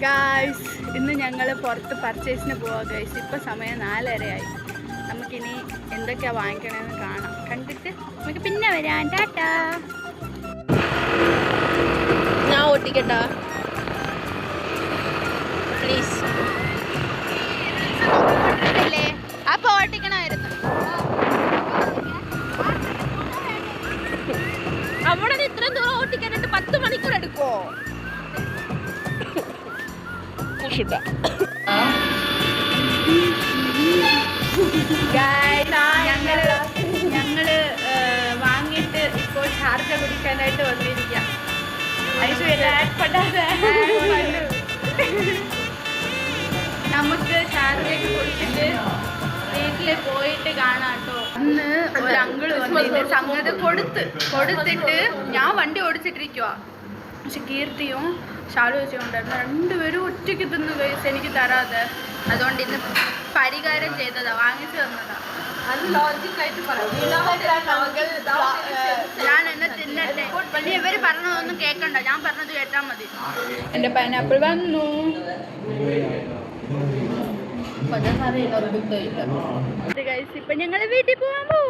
Guys ഇന്ന് ഞങ്ങൾ പുറത്ത് പർച്ചേസിന് പോവാം ഗൈസ്. ഇപ്പം സമയം 4:30 നമുക്കിനി എന്തൊക്കെയാണ് വാങ്ങിക്കണമെന്ന് കാണാം. കണ്ടിട്ട് നമുക്ക് പിന്നെ വരാം. ടാറ്റാ. ഞാൻ ഓട്ടിക്കട്ടാ പ്ലീസ്. അപ്പൊ ഓട്ടിക്കണമായിരുന്നു. അവിടെ ഇത്രയും ദൂരം ഓട്ടിക്കാനായിട്ട് 10 മണിക്കൂർ എടുക്കുമോ? ഞങ്ങള് വാങ്ങിയിട്ട് ഇപ്പോൾ ഷാർജ കുടിക്കാനായിട്ട് വന്നിരിക്കാം. നമുക്ക് ഷാർജയ്ക്ക് കുടിച്ചിട്ട് വീട്ടിൽ പോയിട്ട് കാണാം കേട്ടോ. അന്ന് ഒരു അങ്കിള് വന്നിട്ട് സംഗതി കൊടുത്തിട്ട് ഞാൻ വണ്ടി ഓടിച്ചിട്ടിരിക്കുക. പക്ഷെ കീർത്തിയും ഷാലു വെച്ചുകൊണ്ടായിരുന്നു. രണ്ടുപേരും ഒറ്റയ്ക്ക് തിന്നു കഴിച്ച് എനിക്ക് തരാതെ. അതുകൊണ്ട് ഇന്ന് പരിഹാരം ചെയ്തതാ, വാങ്ങിച്ചു തന്നതാ. ഞാൻ എന്നെ തിന്നട്ടെ. പിന്നെ ഇവര് പറഞ്ഞതൊന്നും കേൾക്കണ്ട, ഞാൻ പറഞ്ഞത് കേട്ടാൽ മതി. എന്റെ പൈനാപ്പിൾ വന്നു. ഇപ്പൊ ഞങ്ങള് വീട്ടിൽ പോകാൻ പോകും.